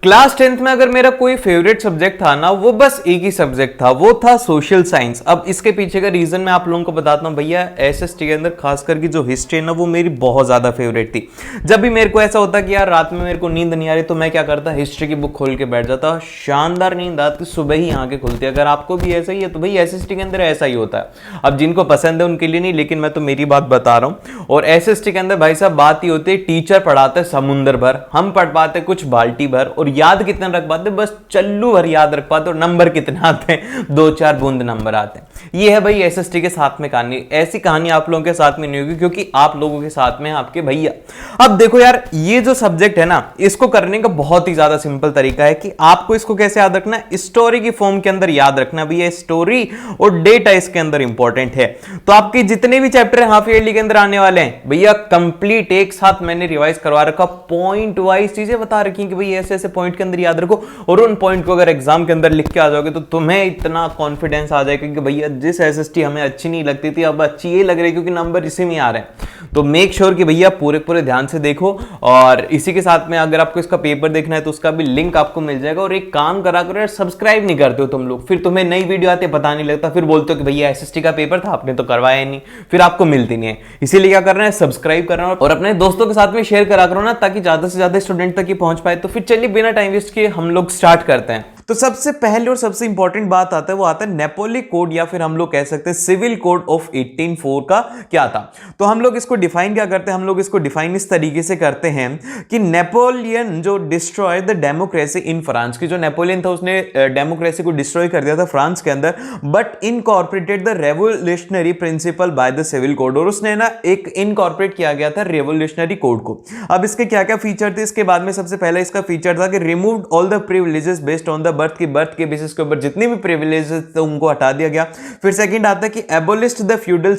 Class 10th में अगर मेरा कोई फेवरेट सब्जेक्ट था ना, वो बस एक ही सब्जेक्ट था, वो था सोशल साइंस। अब इसके पीछे का रीजन मैं आप लोगों को बताता हूँ भैया। एसएसटी के अंदर खास करके जो हिस्ट्री है ना, वो मेरी बहुत ज्यादा फेवरेट थी। जब भी मेरे को ऐसा होता कि यार रात में मेरे को नींद नहीं आ रही, तो मैं क्या करता, हिस्ट्री की बुक खोल के बैठ जाता। शानदार नींद आती, सुबह ही आंखें खुलती। अगर आपको भी ऐसा ही है तो भाई एसएसटी के अंदर ऐसा ही होता है। अब जिनको पसंद है उनके लिए नहीं, लेकिन मैं तो मेरी बात बता रहा हूँ। और एसएसटी के अंदर भाई साहब बात ही होती है, टीचर पढ़ाते समुंदर भर, हम पढ़ पाते कुछ बाल्टी भर। और याद कितना रख पाते, बस चल्लू भर याद रख पाते। और नंबर कितने आते हैं, 2-4 बूंद नंबर आते हैं। ये है भाई एसएसटी के साथ में कहानी। ऐसी कहानी आप लोगों के साथ में नहीं होगी, क्योंकि आप लोगों के साथ में आपके भैया। अब देखो यार, ये जो सब्जेक्ट है ना, इसको करने का बहुत ही ज्यादा सिंपल तरीका है कि आपको इसको कैसे याद रखना है, स्टोरी की फॉर्म के अंदर याद रखना। भैया स्टोरी और डेटा इसके अंदर इंपॉर्टेंट है। तो आपके जितने भी चैप्टर हाफ ईयरली के अंदर आने वाले हैं भैया, कंप्लीट एक साथ मैंने रिवाइज करवा रखा। पॉइंट वाइज चीजें बता रखी कि भाई ऐसे ऐसे पॉइंट के अंदर याद रखो। और उन पॉइंट को अगर एग्जाम के अंदर लिख के आ जाओगे तो तुम्हें इतना कॉन्फिडेंस आ जाएगा कि भैया जिस एसएसटी हमें अच्छी नहीं लगती थी, अब अच्छी ये लग रही है क्योंकि नंबर इसी में आ रहे हैं। तो मेक श्योर कि भैया पूरे पूरे ध्यान से देखो। और इसी के साथ में अगर आपको इसका पेपर देखना है तो उसका भी लिंक आपको मिल जाएगा। और एक काम करा करो यार, सब्सक्राइब नहीं करते हो तुम लोग, फिर तुम्हें नई वीडियो आते पता नहीं लगता, फिर बोलते हो कि भैया एसएसटी का पेपर था आपने तो करवाया नहीं, फिर आपको मिलती नहीं है। इसीलिए क्या करना है, सब्सक्राइब करना और अपने दोस्तों के साथ में शेयर करा करो ना, ताकि ज्यादा से ज्यादा स्टूडेंट तक ही पहुंच पाए। तो फिर चलिए बिना टाइम वेस्ट किए हम लोग स्टार्ट करते हैं। तो सबसे पहले और सबसे इंपॉर्टेंट बात आता है, वो आता है नेपोली कोड, या फिर हम लोग कह सकते हैं सिविल कोड ऑफ 1804 का क्या था। तो हम लोग इसको डिफाइन क्या करते हैं, हम लोग इसको डिफाइन इस तरीके से करते हैं कि नेपोलियन जो destroy the democracy in France, की जो नेपोलियन था उसने डेमोक्रेसी को डिस्ट्रॉय कर दिया था फ्रांस के अंदर, but incorporated the revolutionary principle by the civil code. और उसने ना एक इनकॉर्पोरेट किया गया था रेवोल्यूशनरी कोड को। अब इसके क्या क्या फीचर थे, इसके बाद में सबसे पहले इसका फीचर था कि removed all the privileges based on the birth के बेसिस के ऊपर जितने भी प्रिविलेजेस थे उनको हटा दिया गया। फिर सेकंड आता है कि एबोलिश्ड द फ्यूडल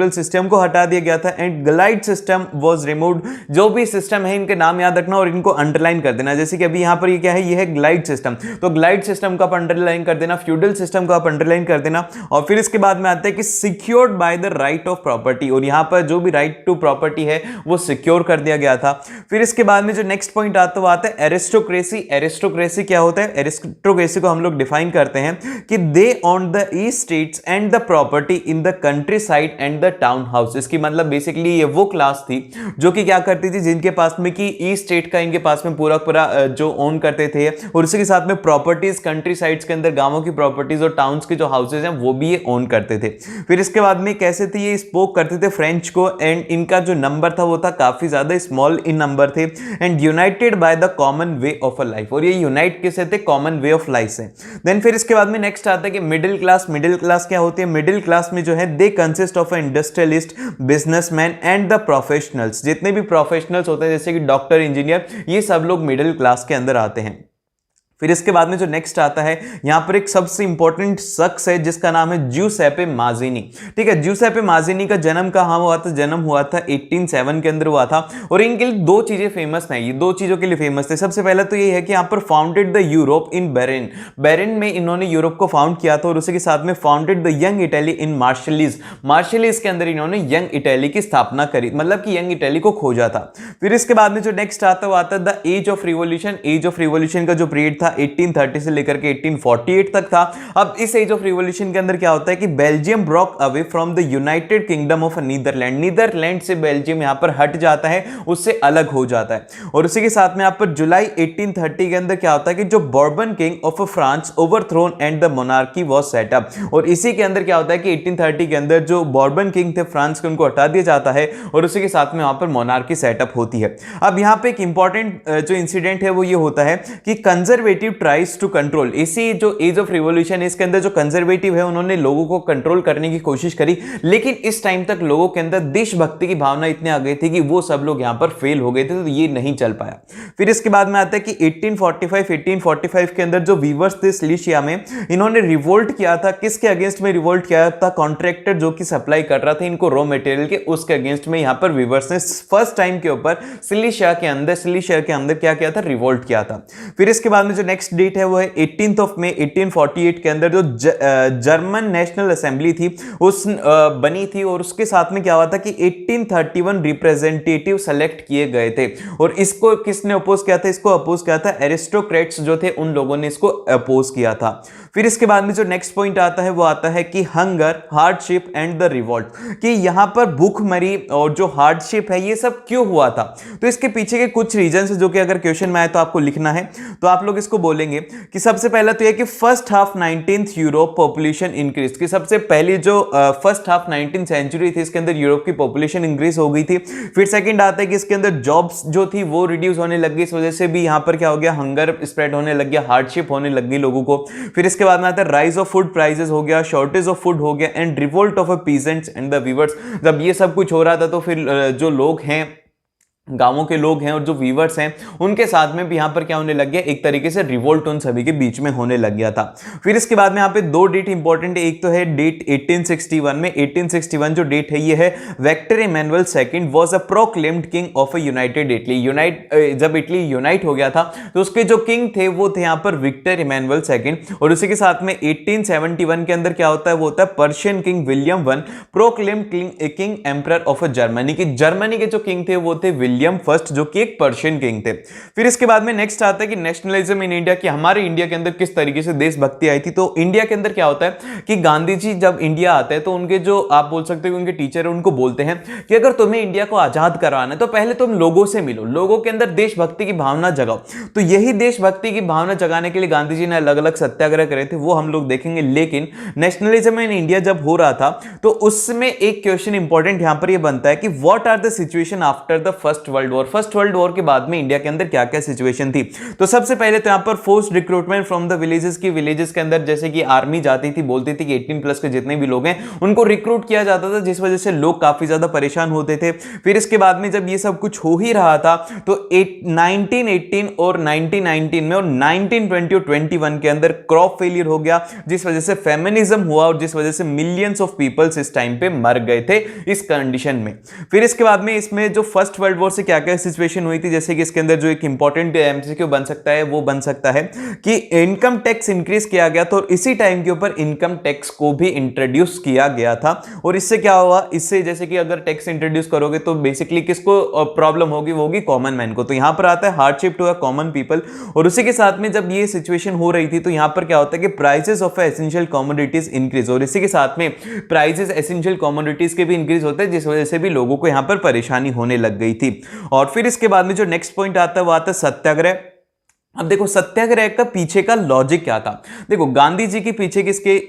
सिस्टम को हटा दिया गया था। And glide system was removed. जो भी सिस्टम है इनके नाम याद रखना और इनको अंडरलाइन कर देना। जैसे कि अभी यहां पर ये क्या है, ये है ग्लाइड सिस्टम, तो ग्लाइड सिस्टम को आप अंडरलाइन कर देना, फ्यूडल सिस्टम को आप अंडरलाइन कर देना। और फिर इसके बाद में आता है कि secured by the right of property, और यहां पर जो भी राइट टू प्रॉपर्टी है वो सिक्योर कर दिया गया था। फिर इसके बाद में जो नेक्स्ट पॉइंट आता है वो आता है एरिस्टोक्रेसी। एरिस्टोक्रेसी क्या होता है, एरिस्टोक्रेसी को हम लोग डिफाइन करते हैं कि they on the estates and the property in the country side and the town house. इसकी मतलब बेसिकली ये वो क्लास थी जो कि क्या करती थी, जिनके पास में कि ईस्ट स्टेट का इनके पास में पूरा पूरा जो ओन करते थे, और उसी के साथ में प्रॉपर्टीज कंट्री साइड्स के अंदर गांवों की प्रॉपर्टीज और टाउन्स के जो हाउसेज हैं वो भी ये ओन करते थे। फिर इसके बाद में कैसे थे, ये स्पोक करते थे फ्रेंच को, एंड इनका जो नंबर था वो था काफी ज्यादा स्मॉल इन नंबर थे। And United by the common way of a life, और ये यूनाइट किससे थे, कॉमन वे ऑफ लाइफ से। देन फिर इसके बाद में नेक्स्ट आता है कि मिडिल क्लास। मिडिल क्लास क्या होती है, मिडिल क्लास में जो है they consist of industrialist, businessman and the professionals. जितने भी प्रोफेशनल्स होते हैं जैसे कि डॉक्टर, इंजीनियर, ये सब लोग मिडिल क्लास के अंदर आते हैं। फिर इसके बाद में जो नेक्स्ट आता है, यहां पर एक सबसे इंपॉर्टेंट शख्स है जिसका नाम है ज्यूसेppe माज़िनी। ठीक है, ज्यूसेppe माज़िनी का जन्म कहां हुआ था, जन्म हुआ था 1807 के अंदर हुआ था। और इनके लिए दो चीजें फेमस हैं, ये दो चीजों के लिए फेमस थे। सबसे पहले तो ये है कि यहां पर फाउंडेड द यूरोप इन बेरिन, बेरिन में इन्होंने यूरोप को फाउंड किया था। और उसी के साथ में founded the Young Italy in Marseilles, Marseilles के अंदर इन्होंने यंग इटली की स्थापना करी, मतलब कि यंग इटली को खोजा था। फिर इसके बाद में जो नेक्स्ट आता है वो आता है the age of revolution. Age of revolution का जो पीरियड था 1830 से लेकर के 1848 तक था। अब इस एज ऑफ रिवॉल्यूशन के अंदर क्या होता है कि Belgium broke away from the United Kingdom of Netherland, Netherland से बेल्जियम यहां पर हट जाता है, उससे अलग हो जाता है। और उसी के साथ में यहां पर जुलाई 1830 के अंदर क्या होता है कि जो Bourbon king of France overthrown and the monarchy was set up. और इसी के अंदर क्या होता है कि 1830 के अंदर जो बॉर्बन किंग थे फ्रांस के, उनको हटा दिया जाता है और उसी के साथ में वहां पर मोनार्की सेटअप होती है। अब यहां पे एक इंपॉर्टेंट जो इंसिडेंट है वो ये होता है कि कंजर्वेटिव ट्राइज टू कंट्रोल, इसी जो एज ऑफ रिवॉल्यूशन है इसके अंदर जो कंजर्वेटिव है उन्होंने लोगों को कंट्रोल करने की कोशिश करी, लेकिन इस टाइम तक लोगों के अंदर देशभक्ति की भावना इतनी आ गई थी कि वो सब लोग यहां पर फेल हो गए थे, तो ये नहीं चल पाया। फिर इसके बाद में आता है कि 1845 के अंदर जो वीवर्स थे सिलिशिया में, इन्होंने रिवोल्ट किया था। किसके अगेंस्ट में रिवोल्ट किया था, कॉन्ट्रैक्टर जो कि सप्लाई कर रहा था इनको रॉ मटेरियल के, उसके अगेंस्ट में यहां पर वीवर्स ने फर्स्ट टाइम के ऊपर सिलिशिया के अंदर क्या किया था, रिवोल्ट किया था। फिर इसके बाद में जो नेक्स्ट डेट है वो है 18th ऑफ मई 1848 के अंदर जो जर्मन नेशनल असेंबली थी उस बनी थी, और उसके साथ में क्या हुआ था कि 1831 रिप्रेजेंटेटिव सेलेक्ट किए गए थे। और इसको किसने अपोज किया था? इसको अपोज किया था एरिस्टोक्रेट्स जो थे, उन लोगों ने इसको अपोज किया था। फिर इसके बाद में जो नेक्स्ट पॉइंट आता है वो आता है कि hunger, hardship and the revolt, कि यहां पर भूखमरी और जो हार्डशिप है ये सब क्यों हुआ था। तो इसके पीछे के कुछ रीजंस जो कि अगर क्वेश्चन में आए तो आपको लिखना है, तो आप लोग इसको बोलेंगे कि सबसे पहला तो यह कि first half 19th Europe population increase, कि सबसे पहली जो फर्स्ट हाफ 19th सेंचुरी थी इसके अंदर यूरोप की पॉपुलेशन इंक्रीज हो गई थी। फिर सेकंड आता है कि इसके अंदर जॉब्स जो थी वो रिड्यूस होने लग गई, इस वजह से भी यहां पर क्या हो गया, हंगर स्प्रेड होने लग गया, हार्डशिप होने लग गई लोगों को। फिर इसके बाद में आता है राइज ऑफ फूड प्राइसेस हो गया, शॉर्टेज ऑफ फूड हो गया, and revolt of peasants and the weavers. जब ये सब कुछ हो रहा था तो फिर जो लोग हैं, गांवों के लोग हैं और जो वीवर्स हैं, उनके साथ में भी यहां पर क्या होने लग गया, एक तरीके से रिवोल्ट उन सभी के बीच में होने लग गया था। फिर इसके बाद में यहां पे दो डेट इंपॉर्टेंट है, एक तो है डेट 1861 में, 1861 जो डेट है ये है Victor Emmanuel second was a proclaimed king of a united Italy. जब इटली यूनाइट हो गया था तो उसके जो किंग थे वो थे यहां पर विक्टर इमैनुअल सेकंड। और उसी के साथ में 1871 के अंदर क्या होता है, वो होता है Persian king William one proclaimed king emperor of Germany, की जर्मनी के जो किंग थे वो थे विलियम फर्स्ट, जो कि एक पर्शियन किंग थे। फिर इसके बाद में नेक्स्ट आता है कि नेशनलिज्म इन इंडिया, कि हमारे इंडिया के अंदर किस तरीके से देशभक्ति आई थी। तो इंडिया के अंदर क्या होता है कि गांधी जी जब इंडिया आते हैं तो उनके जो आप बोल सकते हो उनके टीचर है, उनको बोलते हैं कि अगर तुम्हें इंडिया को आजाद करवाना है तो पहले तुम लोगों से मिलो, लोगों के अंदर देशभक्ति की भावना जगाओ। तो यही देशभक्ति की भावना जगाने के लिए गांधी जी ने अलग अलग सत्याग्रह करे थे, वो हम लोग देखेंगे। लेकिन नेशनलिज्म इन इंडिया जब हो रहा था तो उसमें एक क्वेश्चन इंपॉर्टेंट यहां पर यह बनता है कि what are the situation after the first world war. First world war के बाद में इंडिया के अंदर क्या क्या सिचुएशन थी। तो सबसे पहले तो यहां पर forced recruitment from the villages, की विलेजेस के अंदर जैसे कि आर्मी जाती थी, बोलती थी कि 18 प्लस के जितने भी लोग हैं उनको रिक्रूट किया जाता था, जिस वजह से लोग काफी ज्यादा परेशान होते थे। फिर इसके बाद में जब ये सब कुछ हो ही रहा था तो 1918 और 1919 में और 1920 और 21 के अंदर क्रॉप फेलियर हो गया, जिस वजह से फेमिनिज्म हुआ और जिस वजह से मिलियंस ऑफ पीपल्स इस टाइम पे मर गए थे इस कंडीशन में। फिर इसके बाद में इसमें जो फर्स्ट वर्ल्ड वॉर से क्या क्या सिचुएशन हुई थी, जैसे कि इसके अंदर जो एक इंपॉर्टेंट एमसीक्यू बन सकता है वो बन सकता है कि इनकम टैक्स इंक्रीज किया गया था और इसी टाइम के ऊपर इनकम टैक्स को भी इंट्रोड्यूस किया गया था। और इससे क्या हुआ, इससे जैसे कि अगर टैक्स इंट्रोड्यूस करोगे तो बेसिकली किसको प्रॉब्लम होगी, वो होगी कॉमन मैन को। तो यहां पर आता है hardship to a common people. और उसी के साथ में जब ये सिचुएशन हो रही थी तो यहां पर क्या होता है कि prices of essential commodities increase, और इसी के साथ में प्राइसेस एसेंशियल कमोडिटीज के भी इंक्रीज होते हैं, जिस वजह से भी लोगों को यहां पर परेशानी होने लग गई थी। और फिर इसके बाद में जो नेक्स्ट पॉइंट आता है वो आता है सत्याग्रह। अब देखो सत्याग्रह का पीछे का लॉजिक क्या था। देखो गांधी जी के पीछे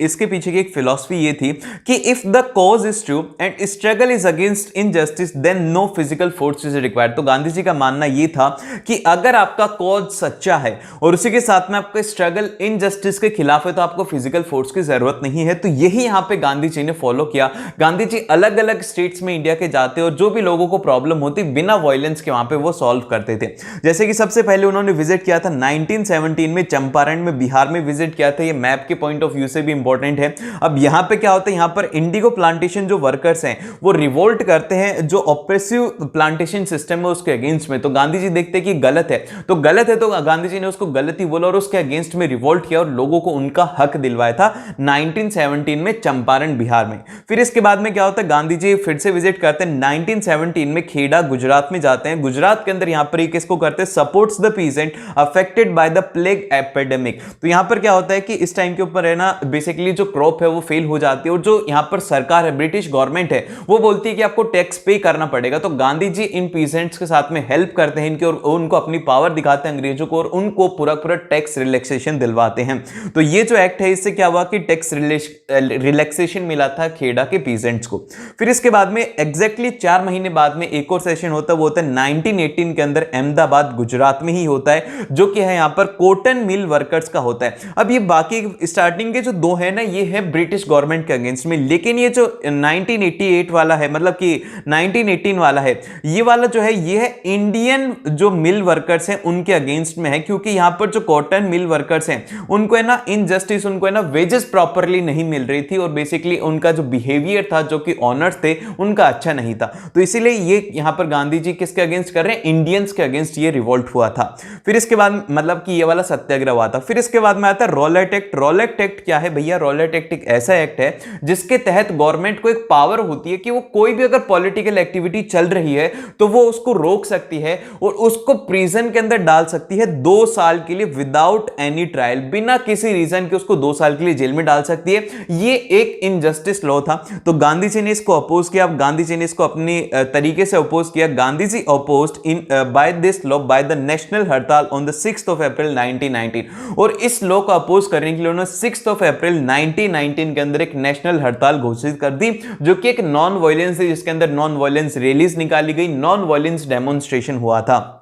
इसके पीछे की एक फिलॉसफी ये थी कि if the cause is true and struggle is against injustice then no physical force is required. तो गांधी जी का मानना ये था कि अगर आपका कॉज सच्चा है और उसी के साथ में आपका स्ट्रगल इनजस्टिस के खिलाफ है तो आपको फिजिकल फोर्स की जरूरत नहीं है। तो यही यहां पे गांधी जी ने फॉलो किया। गांधी जी अलग अलग स्टेट्स में इंडिया के जाते और जो भी लोगों को प्रॉब्लम होती बिना वायलेंस के वहां पे वो सॉल्व करते थे। जैसे कि सबसे पहले उन्होंने विजिट किया था 1917 में चंपारण में, बिहार में विजिट किया था। ये मैप के पॉइंट ऑफ व्यू से भी इंपॉर्टेंट है। अब यहां पे क्या होता है, यहां पर इंडिगो प्लांटेशन जो वर्कर्स हैं वो रिवोल्ट करते हैं जो ऑप्रेसिव प्लांटेशन सिस्टम है उसके अगेंस्ट में। तो गांधी जी देखते हैं कि गलत है तो गांधी जी ने उसको गलत ही बोला और उसके अगेंस्ट में रिवोल्ट किया और लोगों को उनका हक दिलवाया था 1917 में चंपारण बिहार में। फिर इसके बाद में क्या होता है, गांधी जी फिर से विजिट करते हैं 1917 में खेड़ा गुजरात में जाते हैं। गुजरात के अंदर यहां पर किसको करते हैं, supports the peasant affected by the plague epidemic. तो यहां पर क्या होता है कि इस टाइम के ऊपर है ना बेसिकली जो क्रॉप है वो फेल हो जाती है और जो यहां पर सरकार है, ब्रिटिश गवर्नमेंट है, वो बोलती है कि आपको टैक्स पे करना पड़ेगा। तो गांधी जी इन पीजेंट्स के साथ में हेल्प करते हैं इनके और उनको अपनी पावर दिखाते हैं अंग्रेजों को और उनको पूरा पूरा टैक्स रिलैक्सेशन दिलवाते हैं। तो ये जो एक्ट है इससे क्या हुआ कि टैक्स रिलैक्सेशन मिला था खेड़ा के पीजेंट्स को। फिर इसके बाद में एग्जैक्टली 4 महीने बाद में एक और सेशन होता है, वो होता है 1918 के अंदर अहमदाबाद गुजरात में ही होता है, जो कि है यहां पर कॉटन मिल वर्कर्स का होता है। अब ये बाकी स्टार्टिंग के जो दो है ना ये है ब्रिटिश गवर्नमेंट के अगेंस्ट में, लेकिन ये जो 1988 वाला है मतलब कि 1918 वाला है, ये वाला जो है ये है इंडियन जो मिल वर्कर्स हैं उनके अगेंस्ट में है, क्योंकि यहां पर जो कॉटन मिल वर्कर्स हैं उनको है ना इनजस्टिस, उनको है ना वेजेस प्रॉपरली नहीं मिल रही थी और बेसिकली उनका जो बिहेवियर था जो कि ऑनर्स थे उनका अच्छा नहीं था। तो इसीलिए ये यहां पर गांधी जी किसके अगेंस्ट कर रहे हैं, इंडियंस के अगेंस्ट ये रिवोल्ट हुआ था। फिर इसके बाद मतलब कि ये वाला सत्याग्रह हुआ था। फिर इसके बाद में आता है रॉलेट एक्ट। रॉलेट एक्ट क्या है भैया? रॉलेट एक्ट एक ऐसा एक्ट है जिसके तहत गवर्नमेंट को एक पावर होती है कि वो कोई भी अगर पॉलिटिकल एक्टिविटी चल रही है तो वो उसको रोक सकती है और उसको प्रिजन के अंदर डाल सकती है 2 साल के लिए विदाउट एनी ट्रायल, बिना किसी रीजन के उसको 2 साल के लिए जेल में डाल सकती है। ये एक इनजस्टिस लॉ था। तो गांधी जी ने इसको अपोज किया। गांधी जी ने इसको अपनी तरीके से अपोज किया। Gandhi ji opposed in by this law by the national hartal on the 6th of April 1919। और इस लॉ को अपोज करने के लिए उन्होंने 6th of April 1919 के अंदर एक नेशनल हड़ताल घोषित कर दी, जो कि एक नॉन वायलेंस है, जिसके अंदर नॉन वायलेंस रैलीज निकाली गई, नॉन वायलेंस डेमोन्स्ट्रेशन हुआ था।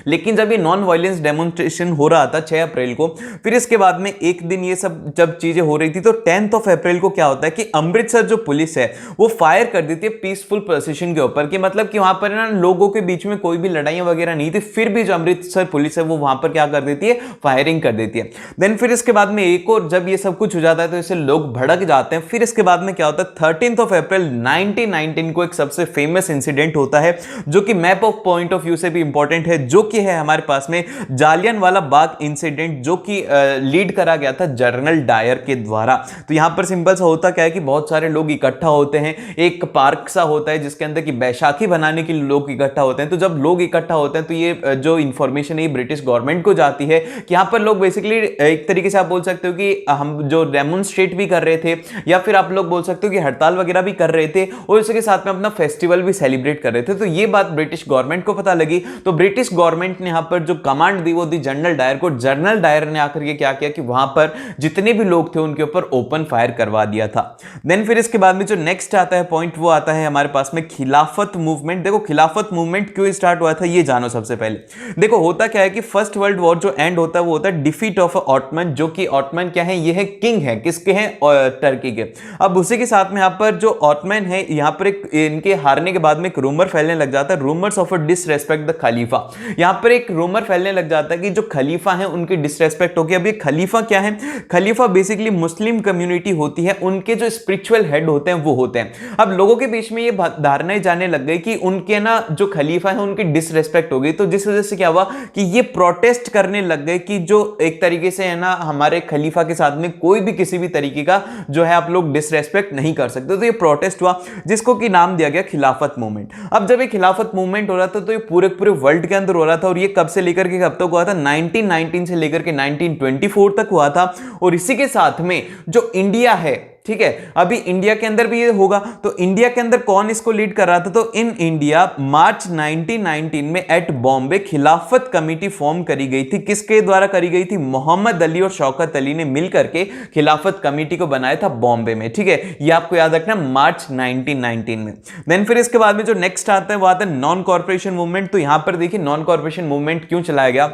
लेकिन जब ये नॉन वायलेंस डेमोन्स्ट्रेशन हो रहा था 6 अप्रैल को, फिर इसके बाद में एक दिन ये सब जब चीजें हो रही थी तो 10th of April को क्या होता है कि अमृतसर जो पुलिस है वो फायर कर देती है पीसफुल प्रोसेशन के ऊपर, कि मतलब कि वहां पर ना लोगों के बीच में कोई भी लड़ाइयां वगैरह नहीं थी, फिर भी जो अमृतसर पुलिस है वो वहां पर क्या कर देती है? फायरिंग कर देती है। देन फिर इसके बाद में एक और जब ये सब कुछ हो जाता है तो इससे लोग भड़क जाते हैं। फिर इसके बाद में क्या होता है 13th of April 1919 को एक सबसे फेमस इंसिडेंट होता है जो कि map of point of view से भी इंपॉर्टेंट है, जो कि है हमारे पास में जालियनवाला बाग इंसिडेंट, जो कि लीड करा गया था जनरल डायर के द्वारा। तो यहां पर सिंपल सा होता क्या है कि बहुत सारे लोग इकट्ठा होते हैं, एक पार्क सा होता है जिसके अंदर की बैसाखी बनाने के लिए लोग इकट्ठा होते हैं। तो जब लोग इकट्ठा होते हैं तो ये जो इंफॉर्मेशन है ब्रिटिश गवर्नमेंट को जाती है कि यहां पर लोग बेसिकली एक तरीके से आप बोल सकते हो कि हम जो डेमोन्स्ट्रेट भी कर रहे थे, या फिर आप लोग बोल सकते हो कि हड़ताल वगैरह भी कर रहे थे और इसके साथ में अपना फेस्टिवल भी सेलिब्रेट कर रहे थे। तो ये बात ब्रिटिश गवर्नमेंट को पता लगी, तो ब्रिटिश गवर्नमेंट ने यहां पर जो कमांड दी वो दी जनरल डायर को। जनरल डायर ने आकर के क्या किया कि वहां पर जितने भी लोग थे उनके ऊपर ओपन फायर करवा दिया था। देन फिर इसके बाद में जो नेक्स्ट आता है पॉइंट वो आता है हमारे पास में खिलाफत मूवमेंट। देखो खिलाफत मूवमेंट क्यों स्टार्ट हुआ था ये जानो सबसे पहले। देखो होता क्या है कि फर्स्ट वर्ल्ड वॉर जो एंड होता है वो होता है डिफीट ऑफ ऑटमन, जो कि ऑटमन क्या है? ये है किंग है, किसके हैं? टर्की के। अब उसी के साथ में यहां पर जो ऑटमन है यहां पर एक इनके हारने के बाद में एक रूमर फैलने लग जाता है, rumours of a disrespect the खलीफा। यहां पर एक रूमर फैलने लग जाता है कि जो खलीफा है उनकी डिसरेस्पेक्ट होगी। अब ये खलीफा क्या है? खलीफा बेसिकली मुस्लिम कम्युनिटी होती है, उनके जो स्पिरिचुअल हेड होते हैं वो होते हैं। अब लोगों के बीच में ये धारणाएं जाने लग गई कि उनके ना जो खलीफा है उनकी डिसरेस्पेक्ट हो गई, तो जिस वजह से क्या हुआ कि ये प्रोटेस्ट करने लग गए कि जो एक तरीके से है ना हमारे खलीफा के साथ में कोई भी किसी भी तरीके का जो है आप लोग डिसरेस्पेक्ट नहीं कर सकते। तो ये प्रोटेस्ट हुआ जिसको कि नाम दिया गया खिलाफत मूवमेंट। अब जब ये खिलाफत मूवमेंट हो रहा था तो ये पूरे पूरे वर्ल्ड के अंदर हो रहा था, और ये कब से लेकर के कब तक हुआ था? 1919 से लेकर के 1924 तक हुआ था। और इसी के साथ में जो इंडिया है, ठीक है, अभी इंडिया के अंदर भी ये होगा, तो इंडिया के अंदर कौन इसको लीड कर रहा था? तो इन इंडिया मार्च 1919 में एट बॉम्बे खिलाफत कमेटी फॉर्म करी गई थी। किसके द्वारा करी गई थी? मोहम्मद अली और शौकत अली ने मिलकर के खिलाफत कमेटी को बनाया था बॉम्बे में, ठीक है, ये आपको याद रखना मार्च 1919 में। देन फिर इसके बाद में जो नेक्स्ट आता है वो आता है नॉन कॉर्पोरेशन मूवमेंट। तो यहां पर देखिए नॉन कॉर्पोरेशन मूवमेंट क्यों चलाया गया?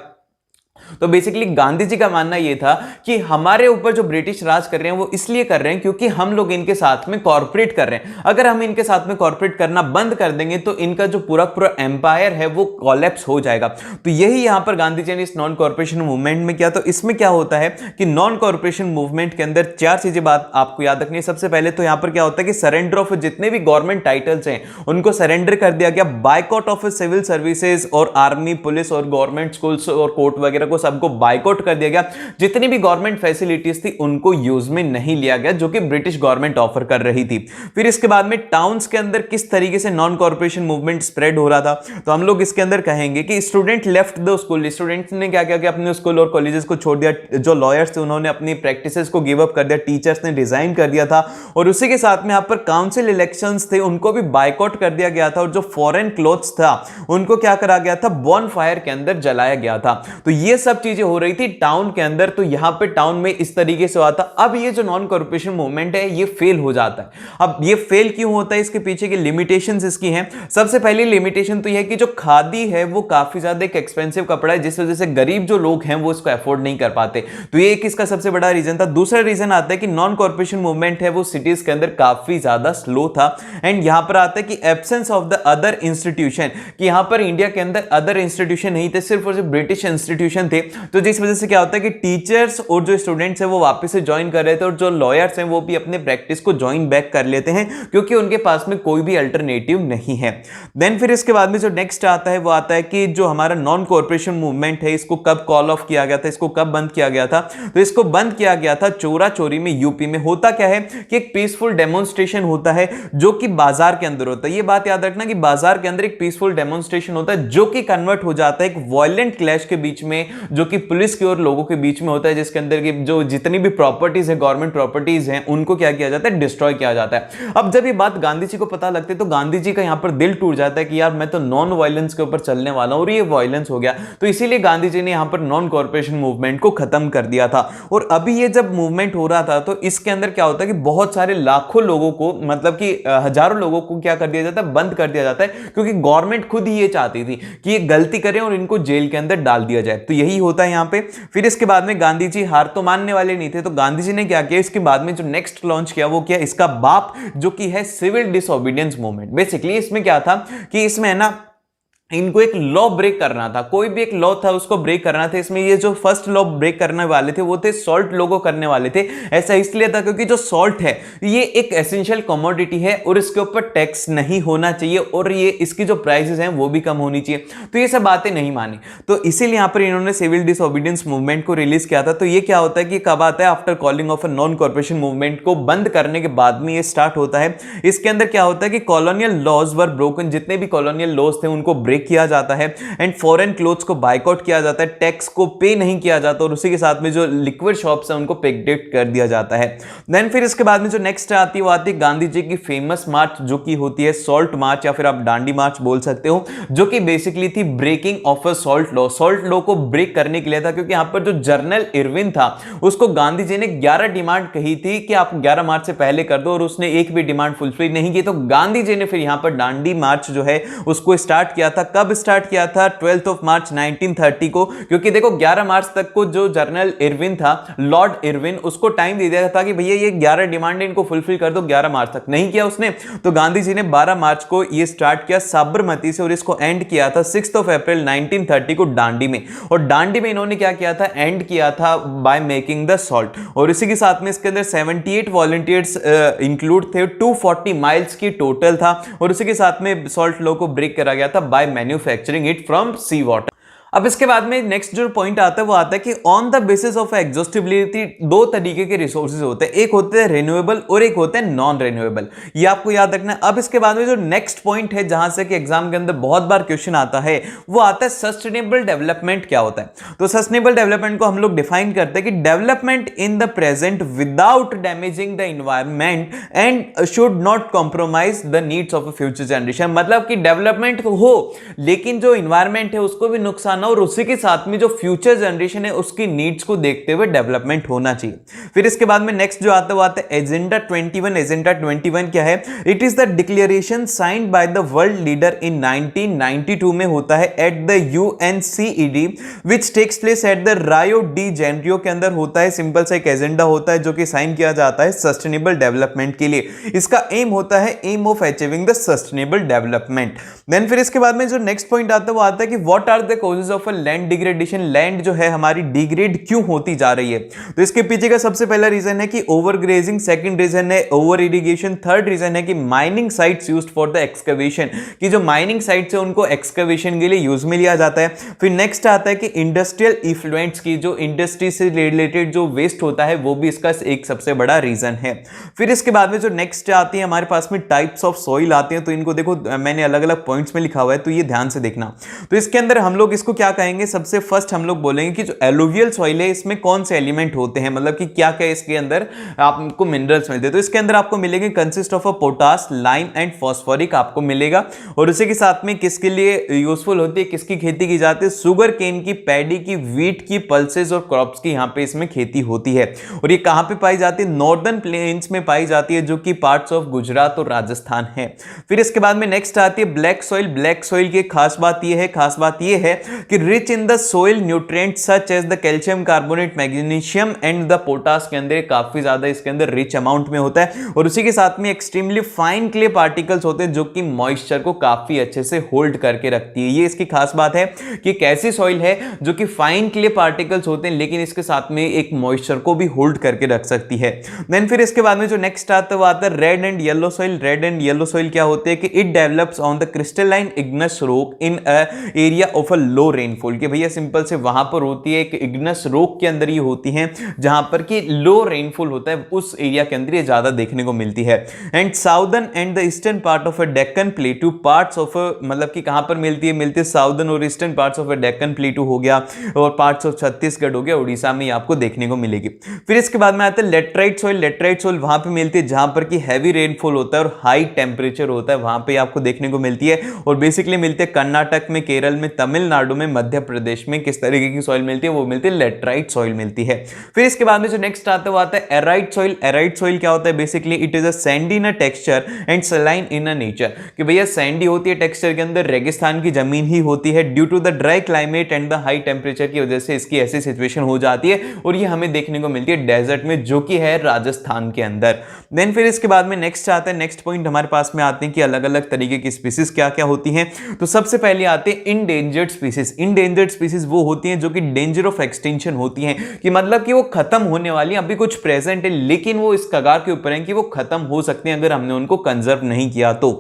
तो बेसिकली गांधी जी का मानना यह था कि हमारे ऊपर जो ब्रिटिश राज कर रहे हैं वो इसलिए कर रहे हैं क्योंकि हम लोग इनके साथ में कॉर्पोरेट कर रहे हैं। अगर हम इनके साथ में कॉर्पोरेट करना बंद कर देंगे तो इनका जो पूरा पूरा एम्पायर है वो कोलैप्स हो जाएगा। तो यही यहां पर गांधी जी ने इस नॉन कॉर्पोरेशन मूवमेंट में किया। तो इसमें क्या होता है कि नॉन कॉर्पोरेशन मूवमेंट के अंदर 4 चीजें बात आपको याद रखनी है। सबसे पहले तो यहां पर क्या होता है कि सरेंडर ऑफ जितने भी गवर्नमेंट टाइटल्स हैं उनको सरेंडर कर दिया गया। बायकॉट ऑफ सिविल सर्विसेज और आर्मी, पुलिस और गवर्नमेंट स्कूल्स और कोर्ट वगैरह को सबको बायकॉट कर दिया गया। जितनी भी गवर्नमेंट फैसिलिटीज थी उनको यूज में नहीं लिया गया जो कि ब्रिटिश गवर्नमेंट ऑफर कर रही थी। फिर इसके बाद में टाउन्स के अंदर किस तरीके से नॉन कॉर्पोरेशन मूवमेंट स्प्रेड हो रहा था, तो हम लोग इसके अंदर कहेंगे कि student left the school. Students ने क्या किया कि अपने स्कूल और कॉलेजेस को छोड़ दिया। जो लॉयर्स थे उन्होंने अपनी प्रैक्टिसेस को गिव अप कर दिया। टीचर्स ने रिजाइन कर दिया था। और उसी के साथ में यहां पर काउंसिल इलेक्शंस थे उनको भी बायकॉट कर दिया गया था। और जो फॉरेन क्लोथ्स था उनको क्या करा गया था? बॉन फायर के अंदर जलाया गया था। तो ये सब चीजें हो रही थी टाउन के अंदर। तो यहां पे टाउन में इस तरीके से हुआ था। अब ये जो नॉन कॉर्पोरेशन मूवमेंट है ये फेल हो जाता है। अब ये फेल क्यों होता है? इसके पीछे की लिमिटेशंस इसकी हैं। सबसे पहली लिमिटेशन तो यह है कि जो खादी है वो काफी ज्यादा एक एक्सपेंसिव कपड़ा है, जिस वजह से गरीब जो लोग हैं वो इसको अफोर्ड नहीं कर पाते। तो ये एक इसका सबसे बड़ा रीजन था। दूसरा रीजन आता है कि नॉन कॉर्पोरेशन मूवमेंट है वो सिटीज के अंदर काफी ज्यादा स्लो था। एंड यहां पर आता है कि absence of the other institution, कि यहां पर इंडिया के अंदर अदर इंस्टीट्यूशन नहीं थे, सिर्फ और सिर्फ ब्रिटिश इंस्टीट्यूशन थे थे, तो जिस वजह से क्या होता है कि टीचर्स और जो स्टूडेंट्स हैं वो वापस से ज्वाइन कर रहे थे और जो लॉयर्स हैं वो भी अपने प्रैक्टिस को ज्वाइन बैक कर लेते हैं क्योंकि उनके पास में कोई भी अल्टरनेटिव नहीं है। देन फिर इसके बाद में जो नेक्स्ट आता है वो आता है कि जो हमारा नॉन कॉर्पोरेशन मूवमेंट है इसको कब कॉल ऑफ किया गया था, इसको कब बंद किया गया था। तो इसको बंद किया गया था चोरा चोरी में, यूपी में। होता क्या है कि एक पीसफुल डेमोन्स्ट्रेशन होता है जो कि बाजार के अंदर होता है। ये बात याद रखना कि बाजार के अंदर एक पीसफुल डेमोन्स्ट्रेशन होता है जो कि कन्वर्ट हो जाता है एक वायलेंट क्लैश के बीच में, जो कि पुलिस की और लोगों के बीच में होता है, जिसके अंदर की जो जितनी भी प्रॉपर्टीज है, गवर्नमेंट प्रॉपर्टीज हैं, उनको क्या किया जाता है, डिस्ट्रॉय किया जाता है। अब जब ये बात गांधी जी को पता लगती है तो गांधी जी का यहां पर दिल टूट जाता है कि यार मैं तो नॉन वायलेंस के ऊपर चलने वाला हूं और ये वायलेंस हो गया। तो इसीलिए गांधी जी ने यहां पर नॉन कॉर्पोरेशन मूवमेंट को खत्म कर दिया था। और अभी ये जब मूवमेंट हो रहा था तो इसके अंदर क्या होता है कि बहुत सारे लाखों लोगों को, मतलब कि हजारों लोगों को क्या कर दिया जाता है, बंद कर दिया जाता है, क्योंकि गवर्नमेंट खुद ही ये चाहती थी कि ये गलती करें और इनको जेल के अंदर डाल दिया जाए। तो यही होता है यहां पे। फिर इसके बाद में गांधी जी हार तो मानने वाले नहीं थे, तो गांधी जी ने क्या किया, इसके बाद में जो नेक्स्ट लॉन्च किया वो किया इसका बाप, जो कि है सिविल डिसोबीडियंस मूवमेंट। बेसिकली इसमें क्या था कि इसमें है ना इनको एक लॉ ब्रेक करना था, कोई भी एक लॉ था उसको ब्रेक करना था। इसमें ये जो फर्स्ट लॉ ब्रेक करने वाले थे वो थे सॉल्ट लॉ को करने वाले थे। ऐसा इसलिए था क्योंकि जो सॉल्ट है ये एक एसेंशियल कमोडिटी है और इसके ऊपर टैक्स नहीं होना चाहिए और ये इसकी जो प्राइसेस हैं वो भी कम होनी चाहिए। तो ये सब बातें नहीं मानी, तो इसीलिए यहां पर इन्होंने सिविल डिसोबीडियंस मूवमेंट को रिलीज किया था। तो ये क्या होता है कि कब आता है, after calling of a non corporation movement को बंद करने के बाद में ये स्टार्ट होता है। इसके अंदर क्या होता है कि कॉलोनियल लॉज वर ब्रोकन, जितने भी कॉलोनियल लॉज थे उनको ब्रेक किया जाता है एंड फॉरेन क्लोथ्स को बायकॉट किया जाता है, टैक्स को पे नहीं किया जाता और उसी के साथ में जो लिक्विड शॉप्स हैं उनको पेगडेट कर दिया जाता है। देन फिर इसके बाद में जो नेक्स्ट आती है वो आती है गांधी जी की फेमस मार्च, जो कि होती है सॉल्ट मार्च या फिर आप डांडी मार्च बोल सकते हो, जो कि बेसिकली थी breaking of a salt law. Salt law को ब्रेक करने के लिए था क्योंकि यहां पर जो जनरल इरविन था उसको गांधी जी ने 11 डिमांड कही थी कि आप 11 मार्च से पहले कर दो और उसने एक भी डिमांड फुलफिल नहीं की। तो गांधी जी ने फिर यहां पर डांडी मार्च जो है उसको स्टार्ट किया था। कब स्टार्ट किया था, 12 ऑफ मार्च 1930 को, क्योंकि देखो 11 मार्च तक को जो जनरल इरविन था, लॉर्ड इरविन, उसको टाइम दे दिया था कि भैया ये 11 डिमांड इनको फुलफिल कर दो 11 मार्च तक। नहीं किया उसने, तो गांधी जी ने 12 मार्च को ये स्टार्ट किया साबरमती से और इसको एंड किया था 6 ऑफ अप्रैल 1930 को दांडी में। और दांडी में इन्होंने क्या किया था, एंड किया था बाय मेकिंग द सॉल्ट। और इसी के साथ में इसके अंदर 78 वॉलंटियर्स इंक्लूड थे, 240 माइल्स की टोटल था और उसी के साथ में सॉल्ट लॉ को ब्रेक करा गया था by manufacturing it from sea water. अब इसके बाद में नेक्स्ट जो पॉइंट आता है वो आता है कि on the basis of exhaustibility दो तरीके के रिसोर्सेज होते हैं, एक होते हैं रिन्यूएबल और एक होते हैं नॉन रिन्यूएबल। ये आपको याद रखना है। अब इसके बाद में जो नेक्स्ट पॉइंट है जहां से कि एग्जाम के अंदर बहुत बार क्वेश्चन आता है वो आता है सस्टेनेबल डेवलपमेंट क्या होता है। तो सस्टेनेबल डेवलपमेंट को हम लोग डिफाइन करते हैं कि development in the present without damaging the environment and should not compromise the needs of a future generation. मतलब कि डेवलपमेंट तो हो लेकिन जो एनवायरमेंट है उसको भी नुकसान और उसी के साथ में जो फ्यूचर जनरेशन है उसकी नीड्स को देखते हुए डेवलपमेंट होना चाहिए। फिर इसके बाद में नेक्स्ट जो आता है वो आता है एजेंडा 21। एजेंडा 21 क्या है, it is the declaration signed by the world leader in 1992 में होता है at the UNCED which takes place at the Rio de Janeiro के अंदर होता है। सिंपल सा एक एजेंडा होता है जो कि साइन किया जाता है सस्टेनेबल डेवलपमेंट के लिए। इसका एम होता है aim of achieving the sustainable development. Then फिर इसके बाद में जो नेक्स्ट पॉइंट आता है वो आता है कि what are the causes of a land degradation. Land जो है हमारी डिग्रेड क्यों होती जा रही है, तो इसके पीछे का सबसे पहला रीजन है कि ओवर ग्रेजिंग, सेकंड रीजन है ओवर इरिगेशन, थर्ड रीजन है कि mining sites used for the excavation, कि जो माइनिंग साइट्स है उनको एक्सकवेशन के लिए यूज में लिया जाता है। फिर नेक्स्ट आता है कि इंडस्ट्रियल इफ्लुएंट्स की, जो इंडस्ट्री से रिलेटेड जो वेस्ट होता है वो भी इसका एक सबसे बड़ा रीजन है। फिर इसके बाद में जो नेक्स्ट आती है हमारे पास में टाइप्स ऑफ सॉइल आते हैं। तो इनको देखो मैंने अलग अलग पॉइंट्स में लिखा हुआ है तो ये ध्यान से देखना। तो इसके अंदर हम लोग इसको क्या कहेंगे, सबसे फर्स्ट हम लोग बोलेंगे कि जो एलुवियल सॉइल है इसमें कौन से एलिमेंट होते हैं, मतलब कि क्या क्या इसके अंदर आपको मिनरल्स मिलते हैं। तो इसके अंदर आपको मिलेंगे consist of a potash, lime and phosphoric आपको मिलेगा। और उसी के साथ में किसके लिए यूजफुल होती है, किसकी खेती की जाती है, सुगर केन की, पैडी की, वीट की, पल्सेस और क्रॉप्स की यहाँ पे इसमें खेती होती है। और ये कहां पे पाई जाती है, नॉर्दर्न प्लेन्स में पाई जाती है जो कि पार्ट्स ऑफ गुजरात और राजस्थान है। फिर इसके बाद में नेक्स्ट आती है ब्लैक सॉइल। ब्लैक सॉइल की खास बात ये है कि rich in the soil nutrient such as the calcium carbonate, magnesium and the potash के अंदर काफी ज्यादा इसके अंदर रिच अमाउंट में होता है। और उसी के साथ में एक्सट्रीमली फाइन क्ले पार्टिकल्स होते हैं जो कि मॉइस्चर को काफी अच्छे से होल्ड करके रखती है। ये इसकी खास बात है कि एक ऐसी सॉइल है जो कि फाइन क्ले पार्टिकल्स होते हैं लेकिन इसके साथ में एक मॉइस्चर को भी होल्ड करके रख सकती है। देन फिर इसके बाद में जो नेक्स्ट आता है वो आता है red and yellow soil. Red and yellow soil क्या होते हैं कि it develops on the crystalline Ignis rock in area of a low rainfall. कि भैया सिंपल से वहां पर होती है एक इग्नस रॉक के अंदर ये होती है जहां पर कि लो रेनफॉल होता है, उस एरिया के अंदर ये ज्यादा देखने को मिलती है। And southern and the eastern part of a Deccan प्लेटू parts of मतलब कि कहां पर मिलती है साउदर्न और eastern parts of a Deccan प्लेटू हो गया और पार्ट्स ऑफ छत्तीसगढ़ हो गया, उड़ीसा में आपको देखने को मिलेगी। फिर इसके बाद में आता है लेटराइट सॉइल। लेटराइट सॉइल वहां पे मिलती है जहां पर कि हैवी रेनफॉल होता है और हाई टेम्परेचर होता है, वहां पे आपको देखने को मिलती है और बेसिकली मिलती है कर्नाटक में, केरल में, तमिलनाडु में, मध्य प्रदेश में। किस तरीके की सॉइल मिलती है? वो मिलती है लेटराइट सॉइल मिलती है। फिर इसके बाद में जो नेक्स्ट आता है वो आता है एराइट सॉइल। एराइट सॉइल क्या होता है? Basically it is a Sandy in a texture and saline in a nature. कि भैया सैंडी होती है टेक्सचर के अंदर, रेगिस्तान की जमीन ही होती है। Due to the dry climate and the high temperature की वजह से इसकी ऐसी सिचुएशन हो जाती है और ये हमें देखने को मिलती है डेजर्ट में जो कि है राजस्थान के अंदर। देन फिर इसके बाद में नेक्स्ट आता है, नेक्स्ट पॉइंट हमारे पास में आते हैं कि अलग अलग तरीके की स्पीसीज क्या क्या होती हैं। तो सबसे पहले आते हैं इंडेंजर्ड स्पीसीज। इंडेंजर्ड स्पीसीज वो होती हैं जो कि डेंजर ऑफ एक्सटिंक्शन होती हैं, कि मतलब कि वो खत्म होने वाली, अभी कुछ प्रेजेंट है लेकिन वो इस कगार के ऊपर है कि वो खत्म हो सकती हैं अगर हमने उनको कंजर्व नहीं किया तो।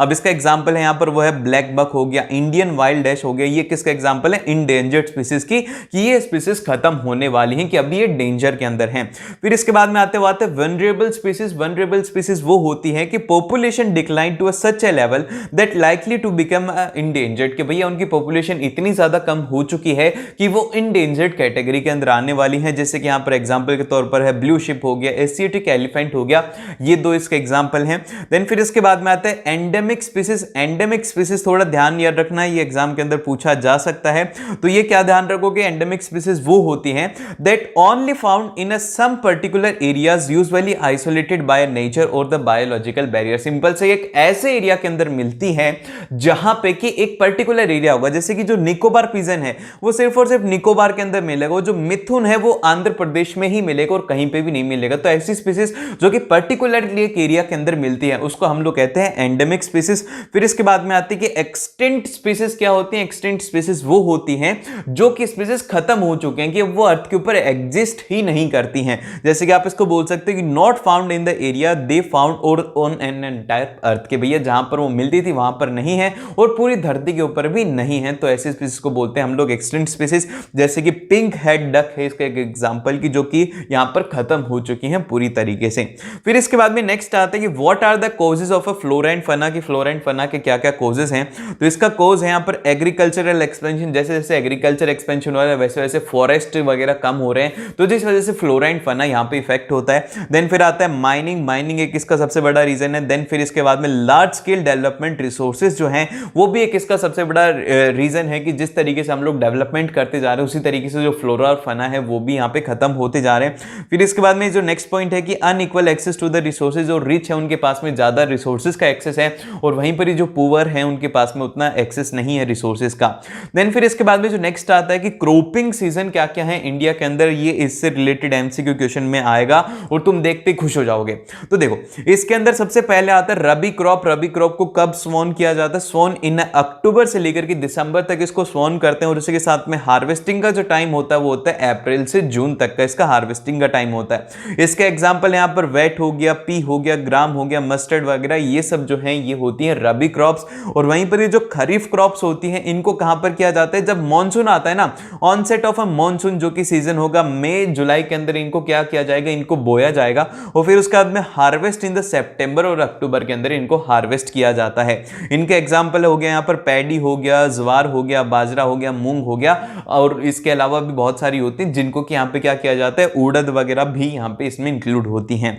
अब इसका एग्जांपल है यहां पर वो है ब्लैक बक हो गया, इंडियन वाइल्ड डैश हो गया। ये किसका एग्जांपल है? इंडेंजर्ड स्पीसीज की, कि ये स्पीसीज खत्म होने वाली हैं, कि अभी ये डेंजर के अंदर हैं। फिर इसके बाद में आते हैं वनरेबल स्पीसीज। वनरेबल स्पीसीज वो होती है कि population decline to such a level that likely to become endangered. कि भैया उनकी पॉपुलेशन इतनी ज्यादा कम हो चुकी है कि वो इंडेंजर्ड कैटेगरी के अंदर आने वाली है। जैसे कि यहां पर एग्जांपल के तौर पर है ब्लू शिप हो गया, एशियाटिक एलिफेंट हो गया, ये दो इसके एग्जांपल हैं। देन फिर इसके बाद में आता है एंडेमिक स्पीसीज। एंडेमिक स्पीसीज थोड़ा ध्यान याद रखना, ये एग्जाम के अंदर पूछा जा सकता है। तो ये क्या ध्यान रखोगे? एंडेमिक स्पीसीज वो होती हैं that only found in a some particular areas usually isolated by nature और द बायोलॉजिकल बैरियर। सिंपल से एक ऐसे एरिया के अंदर मिलती है जहां पे कि एक पर्टिकुलर एरिया होगा। जैसे कि जो निकोबार पिजन है वो सिर्फ और सिर्फ निकोबार के अंदर मिलेगा, वो जो मिथुन है वो आंध्र प्रदेश में ही मिलेगा और कहीं पे भी नहीं मिलेगा। तो ऐसी स्पीसीज जो कि पर्टिकुलरली एक एरिया के अंदर मिलती है उसको हम लोग कहते हैं एंडेमिक स्पीसीज। फिर इसके बाद में आती है कि एक्सटिंक्ट स्पीसीज क्या होती हैं? एक्सटिंक्ट स्पीसीज वो होती हैं जो कि स्पीसीज खत्म हो चुके हैं, कि वो अर्थ के ऊपर एग्जिस्ट ही नहीं करती हैं। जैसे कि आप इसको बोल सकते हैं कि not found in the area they found और ऑन एन एंटायर अर्थ। के भैया जहां पर वो मिलती थी वहां पर नहीं है और पूरी धरती के ऊपर भी नहीं है। तो ऐसी स्पीसीज को बोलते हैं हम लोग एक्सटिंक्ट स्पीसीज। जैसे कि पिंक हेड डक है इसका एक एग्जांपल, की जो कि यहां पर खत्म हो चुकी हैं पूरी तरीके से। फिर इसके बाद में नेक्स्ट आता है कि what are the causes of a flora and fauna. की फ्लोरा एंड फना के क्या क्या कॉजेज हैं? तो इसका कॉज है यहां पर एग्रीकल्चरल एक्सपेंशन। जैसे जैसे एग्रीकल्चर एक्सपेंशन हो रहा है वैसे वैसे फॉरेस्ट वगैरह कम हो रहे हैं, तो जिस वजह से फ्लोरा एंड फना यहां पे इफेक्ट होता है। देन फिर आता है माइनिंग। माइनिंग एक इसका सबसे बड़ा रीजन है। देन फिर इसके बाद में लार्ज स्केल डेवलपमेंट रिसोर्सेज जो हैं वो भी एक इसका सबसे बड़ा रीजन है, कि जिस तरीके से हम लोग डेवलपमेंट करते जा रहे हैं उसी तरीके से जो फ्लोरा और फना है वो भी यहाँ पे खत्म होते जा रहे हैं। फिर इसके बाद में जो नेक्स्ट पॉइंट है कि unequal access to the resources. जो रिच है उनके पास में ज्यादा रिसोर्सेज का एक्सेस है और वहीं पर जो पुअर है उनके पास में उतना एक्सेस नहीं है रिसोर्सेज का। देन फिर इसके बाद में जो नेक्स्ट आता है कि क्रॉपिंग सीजन क्या क्या है इंडिया के अंदर। ये इससे रिलेटेड एमसीक्यू क्वेश्चन में आएगा और तुम देखते खुश हो जाओगे। तो देखो इसके अंदर सबसे पहले आता है रबी क्रॉप। रबी क्रॉप को कब स्वॉन किया जाता है? स्वॉन इन अक्टूबर से लेकर के दिसंबर तक इसको स्वॉन करते हैं और उसी के साथ में हार्वेस्टिंग का जो टाइम होता है वो होता है अप्रैल से जून तक का इसका हार्वेस्टिंग का टाइम होता है। इसका एग्जांपल यहां पर वेट हो गया, पी हो गया, ग्राम हो गया, मस्टर्ड वगैरह, ये सब जो है ये होती है रबी क्रॉप्स। और वहीं पर ये जो खरीफ क्रॉप्स होती हैं इनको कहां पर किया जाता है? जब मॉनसून आता है ना, ऑनसेट ऑफ अ मॉनसून जो कि सीजन होगा मई जुलाई के अंदर, इनको क्या किया जाएगा? इनको बोया जाएगा और फिर उसके बाद में हार्वेस्ट इन द सितंबर और अक्टूबर के अंदर इनको हार्वेस्ट किया जाता है। इनके एग्जांपल हो गया यहां पर पैडी हो गया, ज्वार हो गया, बाजरा हो गया, मूंग हो गया और इसके अलावा भी बहुत सारी होती हैं जिनको कि यहां पे क्या किया जाता है? उड़द वगैरह भी यहां पे इसमें इंक्लूड होती हैं।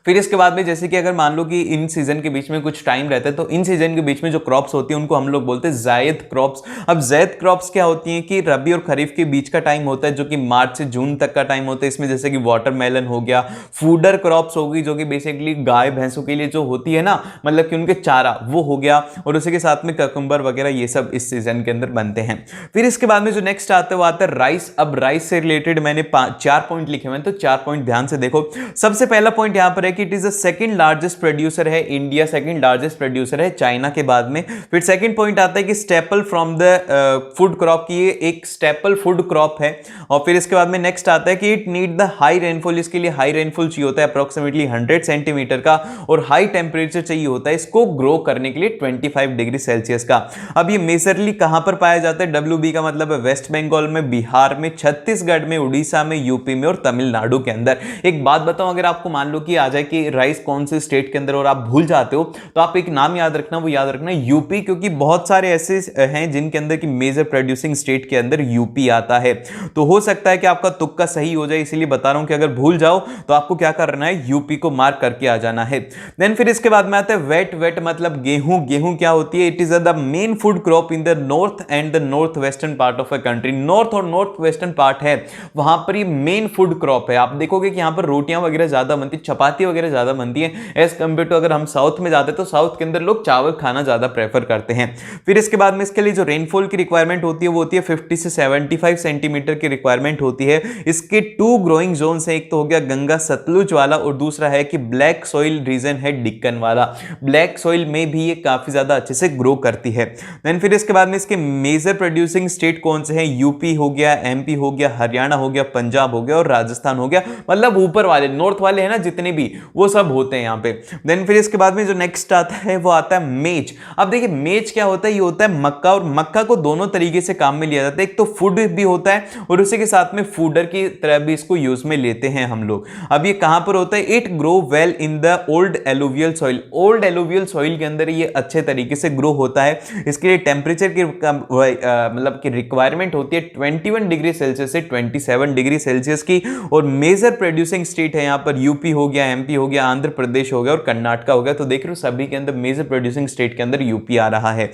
फिर इसके बाद में जैसे कि अगर मान लो कि इन सीजन के बीच में कुछ टाइम रहता है, तो इन सीजन के बीच में जो क्रॉप्स होती है उनको हम लोग बोलते हैं जायद क्रॉप्स। अब जायद क्रॉप्स क्या होती हैं कि रबी और खरीफ के बीच का टाइम होता है, जो कि मार्च से जून तक का टाइम होता है। इसमें जैसे कि वाटरमेलन हो गया, फूडर क्रॉप्स होगी जो कि बेसिकली गाय भैंसों के लिए जो होती है ना, मतलब कि उनके चारा, वो हो गया, और उसी के साथ में ककम्बर वगैरह, ये सब इस सीजन के अंदर बनते हैं। फिर इसके बाद में जो नेक्स्ट आता है वो आता है राइस। अब राइस से रिलेटेड मैंने 4 पॉइंट लिखे हुए हैं, तो 4 पॉइंट ध्यान से देखो। सबसे पहला पॉइंट यहां पर है कि it is the second largest producer है इंडिया, सेकंड लार्जेस्ट प्रोड्यूसर है चाइना के बाद में। फिर सेकंड पॉइंट आता है कि staple from the food crop, की ये एक स्टेपल फूड क्रॉप है। और फिर इसके बाद में नेक्स्ट आता है कि it need the high rainfall, इसके लिए हाई रेनफॉल चाहिए होता है अप्रोक्सीमेटली 100 सेंटीमीटर का, और हाई टेम्परेचर चाहिए होता है इसको ग्रो करने के लिए 25 डिग्री सेल्सियस का। अब ये मेजरली कहां पर पाया जाता है? WB का मतलब है वेस्ट बंगाल में, बिहार में, छत्तीसगढ़ में, उड़ीसा में, यूपी में और तमिलनाडु के अंदर। एक बात बताऊं, अगर आपको मान लो कि आ जाए कि राइस कौन से स्टेट के अंदर और आप भूल जाते हो, तो आप एक नाम याद रखना, वो याद रखना यूपी, क्योंकि बहुत सारे ऐसे हैं जिनके अंदर की मेजर प्रोड्यूसिंग स्टेट के अंदर यूपी आता है। तो हो सकता है कि आपका तुक्का सही हो जाए, इसीलिए बता रहा हूं कि अगर भूल जाओ तो आपको क्या करना है, यूपी को मार्क करके आ जाना है। देन फिर इसके बाद में आता है वेट। वेट मतलब गेहूं। गेहूं क्या होती है? It is the main food crop in the north and the north western part of a country. North और नॉर्थ वेस्टर्न पार्ट है, वहां पर ये मेन फूड क्रॉप है। आप देखोगे कि यहां पर रोटियां वगैरह ज्यादा बनती, चपाती वगैरह ज्यादा बनती है एज कंपेयर टू अगर हम साउथ में जाते तो साउथ के अंदर लोग चावल खाना ज्यादा प्रेफर करते हैं। फिर इसके बाद में इसके लिए जो रेनफॉल की रिक्वायरमेंट होती है वो होती है 50 से 75 सेंटीमीटर की रिक्वायरमेंट होती है। इसके 2 ग्रोइंग जोन है, एक तो हो गया गंगा सतलुज वाला और दूसरा है कि ब्लैक सॉइल रीजन है डिक्कन वाला। ब्लैक सॉइल में भी ये काफी ज्यादा अच्छे से ग्रो करती है। देन फिर इसके बाद में इसके मेजर प्रोड्यूसिंग स्टेट कौन से हैं? यूपी हो गया, MP हो गया, हरियाणा हो गया, पंजाब हो गया और राजस्थान हो गया। मतलब ऊपर वाले नॉर्थ वाले हैं ना जितने भी, वो सब होते हैं यहाँ पे। देन फिर इसके बाद में जो नेक्स्ट आता है वो आता है मेज। अब देखिए मेज क्या होता है? ये होता है मक्का, और मक्का को दोनों तरीके से काम में लिया जाता है। एक तो फूड भी होता है और उसी के साथ में फूडर की तरह भी इसको यूज में लेते हैं हम लोग। अब ये कहां पर होता है? It grow well in the old alluvial soil. Old alluvial soil के अंदर ये अच्छे तरीके से ग्रो होता है। इसके लिए टेम्परेचर की मतलब की रिक्वायरमेंट होती है 21 डिग्री सेल्सियस से 27 डिग्री सेल्सियस की। और मेजर प्रोड्यूसिंग स्टेट है यहाँ पर यूपी हो गया, MP हो गया, आंध्र प्रदेश हो गया और कर्नाटक हो गया। तो देख रहे हो सभी के अंदर मेजर प्रोड्यूसिंग स्टेट के अंदर यूपी आ रहा है।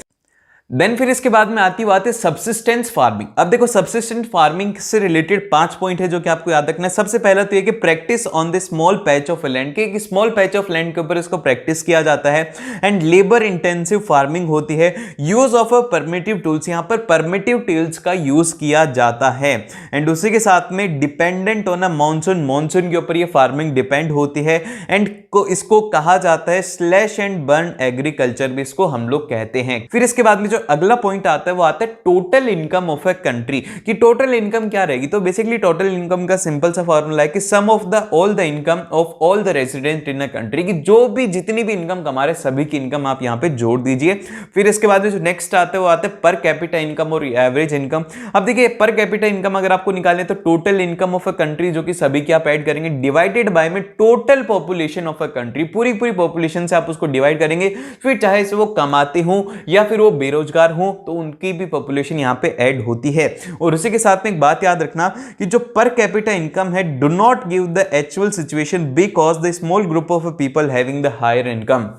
देन फिर इसके बाद में आती बात है सब्सिस्टेंस फार्मिंग। अब देखो सब्सिस्टेंस फार्मिंग से रिलेटेड 5 पॉइंट है जो कि आपको याद रखना है। सबसे पहला तो ये कि practice on the small patch of land, के एक स्मॉल पैच ऑफ लैंड के ऊपर इसको प्रैक्टिस किया जाता है। एंड लेबर इंटेंसिव फार्मिंग होती है। Use of a primitive tools, यहां पर परमिटिव टूल्स का यूज किया जाता है। एंड उसी के साथ में dependent on a monsoon, monsoon के ऊपर ये फार्मिंग डिपेंड होती है। एंड इसको कहा जाता है स्लैश एंड बर्न एग्रीकल्चर भी इसको हम लोग कहते हैं। फिर इसके बाद में जो अगला पॉइंट आता है वो आता है total income of a country, कि टोटल इनकम क्या रहेगी। तो बेसिकली टोटल इनकम का सिंपल सा फॉर्मूला है कि sum of the all the income of all the resident in a country, की जो भी जितनी भी इनकम कमा रहे सभी की इनकम आप यहां पे जोड़ दीजिए। फिर इसके बाद जो नेक्स्ट आता है वो आता है पर कैपिटा इनकम और एवरेज इनकम। अब देखिए पर कैपिटा इनकम अगर आपको निकालने तो total income of a country जो कि सभी की आप ऐड करेंगे डिवाइडेड बाय में total population of a country, पूरी पूरी पॉपुलेशन से आप उसको डिवाइड करेंगे। फिर चाहे से वो कमाते हो या फिर वो बेरोजगार हो तो उनकी भी पॉपुलेशन यहां पे ऐड होती है। और उसी के साथ में एक बात याद रखना कि जो पर कैपिटा इनकम है do not give the actual situation because the small group of people having the higher income.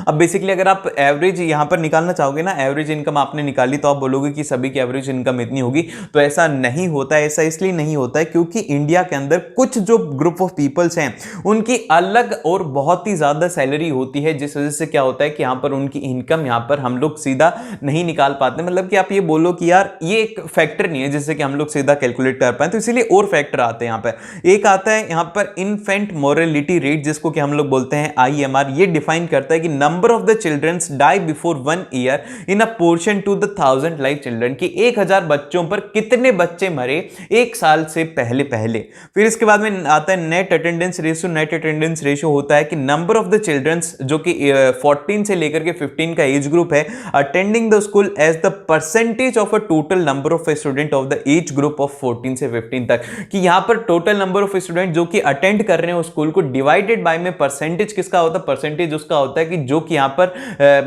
अब बेसिकली अगर आप एवरेज यहां पर निकालना चाहोगे ना, एवरेज इनकम आपने निकाली तो आप बोलोगे कि सभी की एवरेज इनकम इतनी होगी, तो ऐसा नहीं होता है। ऐसा इसलिए नहीं होता है क्योंकि इंडिया के अंदर कुछ जो ग्रुप ऑफ पीपल्स हैं उनकी अलग और बहुत ही ज्यादा सैलरी होती है, जिस वजह से क्या होता है कि यहां पर उनकी इनकम यहां पर हम लोग सीधा नहीं निकाल पाते। मतलब कि आप ये बोलो कि यार ये एक फैक्टर नहीं है जिससे कि हम लोग सीधा कैलकुलेट कर पाए, तो इसीलिए और फैक्टर आते हैं यहां पर। एक आता है यहां पर इन्फेंट मोर्टेलिटी रेट, जिसको कि हम लोग बोलते हैं IMR। ये डिफाइन करता है कि number of the childrens die before 1 year in a portion to the 1000 life children, की 1000 बच्चों पर कितने बच्चे मरे 1 साल से पहले पहले। फिर इसके बाद में आता है net attendance ratio. Net attendance ratio होता है कि नंबर ऑफ द चिल्ड्रंस जो कि 14 से लेकर के 15 का एज ग्रुप है attending the school as the percentage of a total number of student of the age group of 14 से 15 तक, कि यहां पर टोटल नंबर ऑफ स्टूडेंट जो कि अटेंड कर रहे हैं स्कूल को डिवाइडेड बाय में परसेंटेज किसका होता है, परसेंटेज उसका होता है कि जो कि यहाँ पर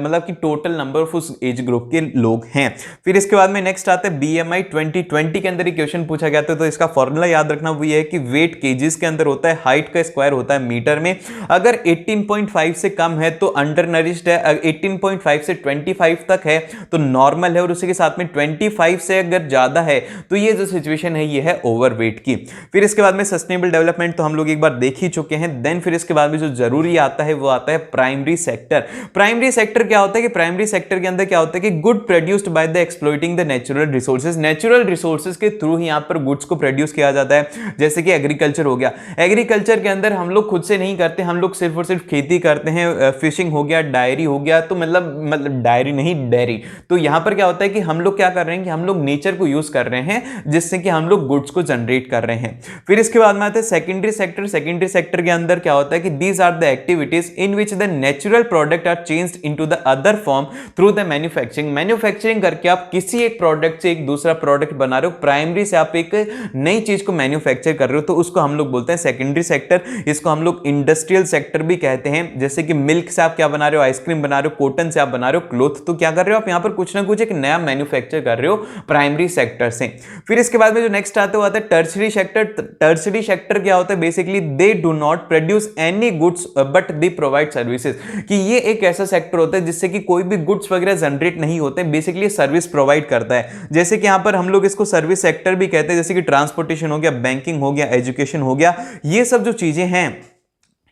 मतलब कि टोटल नंबर ऑफ उस एज ग्रुप के लोग हैं। फिर इसके बाद में नेक्स्ट आता है BMI 2020 के अंदर ही क्वेश्चन पूछा गया था, तो इसका फॉर्मूला याद रखना वो ये है कि वेट केजीज के अंदर होता है, हाइट का स्क्वायर होता है मीटर में। अगर 18.5 से कम है तो अंडर नरिश्ड है, 18.5 से 25 तक है तो नॉर्मल है, और उसी के साथ में 25 से अगर ज्यादा है तो ये जो सिचुएशन है ये है ओवरवेट की। फिर इसके बाद में सस्टेनेबल डेवलपमेंट तो हम लोग एक बार देख ही चुके हैं। देन फिर इसके बाद में जो जरूरी आता है वो आता है प्राइमरी सेक्टर। प्राइमरी सेक्टर क्या होता है कि प्राइमरी सेक्टर के अंदर क्या होता है कि good produced by the exploiting the natural resources, natural resources के थ्रू ही यहां पर गुड्स को प्रोड्यूस किया जाता है। जैसे कि एग्रीकल्चर हो गया, एग्रीकल्चर के अंदर हम लोग खुद से नहीं करते, हम लोग सिर्फ और सिर्फ खेती करते हैं। फिशिंग हो गया, डायरी हो गया, तो मतलब डायरी नहीं डेयरी, तो यहां पर क्या होता है कि हम लोग क्या कर रहे हैं कि हम लोग नेचर को यूज कर रहे हैं जिससे कि हम लोग गुड्स को जनरेट कर रहे हैं। फिर इसके बाद में आते हैं सेकेंडरी सेक्टर। सेकेंडरी सेक्टर के अंदर क्या होता है कि these are the activities in which the natural product are changed into the other form through the manufacturing. Manufacturing करके आप किसी एक प्रोडक्ट से एक दूसरा प्रोडक्ट बना रहे हो, प्राइमरी से आप एक नई चीज को मैन्युफैक्चर कर रहे हो, तो उसको हम लोग बोलते हैं सेकेंडरी सेक्टर। इसको हम लोग इंडस्ट्रियल सेक्टर भी कहते हैं। जैसे कि मिल्क से आप क्या बना रहे हो, आइसक्रीम बना रहे हो, कॉटन से आप बना रहे हो क्लोथ, तो क्या कर रहे हो आप यहां पर कुछ ना कुछ एक नया मैन्युफैक्चर कर रहे हो प्राइमरी सेक्टर से। फिर इसके बाद में जो नेक्स्ट आता है टर्शरी सेक्टर। टर्शरी सेक्टर क्या होता है, basically they do not produce any goods but they provide services, कि ये एक ऐसा सेक्टर होता है जिससे कि कोई भी गुड्स वगैरह जनरेट नहीं होते, बेसिकली सर्विस प्रोवाइड करता है। जैसे कि यहां पर हम लोग इसको सर्विस सेक्टर भी कहते हैं, जैसे कि ट्रांसपोर्टेशन हो गया, बैंकिंग हो गया, एजुकेशन हो गया, ये सब जो चीजें हैं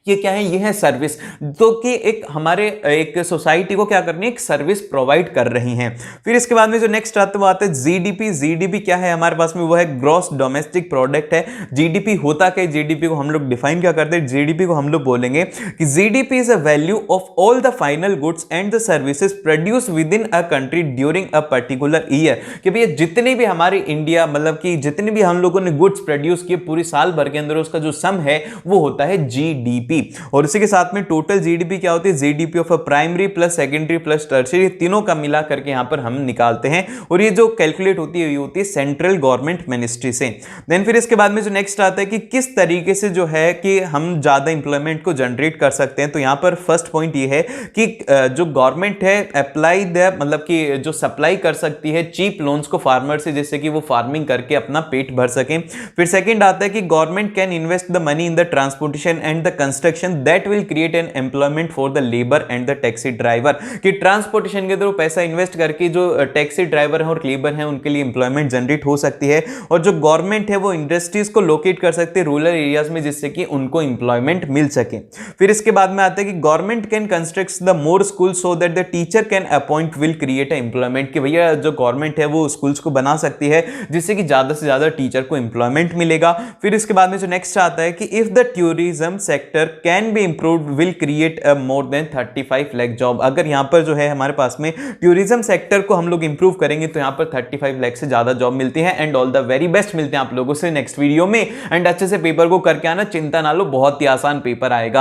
ये क्या है, ये है सर्विस, तो कि एक हमारे एक सोसाइटी को क्या करनी है, एक सर्विस प्रोवाइड कर रही हैं। फिर इसके बाद में जो नेक्स्ट आता है वो आता है जीडीपी। जीडीपी क्या है हमारे पास में, वो है ग्रॉस डोमेस्टिक प्रोडक्ट है। जीडीपी होता क्या है, जीडीपी को हम लोग डिफाइन क्या करते हैं, जीडीपी को हम लोग बोलेंगे कि GDP is a value of all the final goods and the services produce with in a country during a particular year, कि भैया जितने भी हमारे इंडिया मतलब कि जितने भी हम लोगों ने गुड्स प्रोड्यूस किए पूरी साल भर के अंदर, उसका जो सम है वो होता है जीडीपी। और इसी के साथ में टोटल जीडीपी क्या होती है, GDP of a primary plus secondary plus tertiary, तीनों का मिला करके यहां पर हम निकालते हैं, और ये जो कैलकुलेट होती है ये होती है सेंट्रल गवर्नमेंट मिनिस्ट्री से। देन फिर इसके बाद में जो नेक्स्ट आता है कि किस तरीके से जो है कि हम ज्यादा इंप्लॉयमेंट को जनरेट कर सकते हैं, तो यहां पर फर्स्ट पॉइंट ये है कि जो गवर्नमेंट है अप्लाई द मतलब कि जो सप्लाई कर सकती है चीप लोन्स को फार्मर से, जिससे कि वो फार्मिंग करके अपना पेट भर सकें। फिर सेकंड आता है कि government can invest the money in the transportation and the construction that will create an employment for the labour and the taxi driver, कि ट्रांसपोर्टेशन के थ्रू पैसा इन्वेस्ट करके जो टैक्सी ड्राइवर हैं और लेबर हैं उनके लिए एम्प्लॉयमेंट जनरेट हो सकती है, और जो गवर्नमेंट है वो इंडस्ट्रीज को लोकेट कर सकते हैं रूरल एरियाज में जिससे कि उनको एम्प्लॉयमेंट मिल सके। फिर इसके बाद में आता है कि government can construct the more school so that the teacher can appoint will create employment, कि भैया जो गवर्नमेंट है वो स्कूल्स को बना सकती है जिससे कि ज्यादा से ज्यादा टीचर को एम्प्लॉयमेंट मिलेगा। फिर इसके बाद में जो नेक्स्ट आता है कि if the tourism sector can be improved will create more than 35 lakh job, अगर यहां पर जो है हमारे पास में टूरिज्म सेक्टर को हम लोग इंप्रूव करेंगे तो यहां पर 35 लाख से ज्यादा जॉब मिलती है। And all the very best, मिलते हैं आप लोगों से नेक्स्ट वीडियो में, एंड अच्छे से पेपर को करके आना, चिंता ना लो, बहुत ही आसान पेपर आएगा।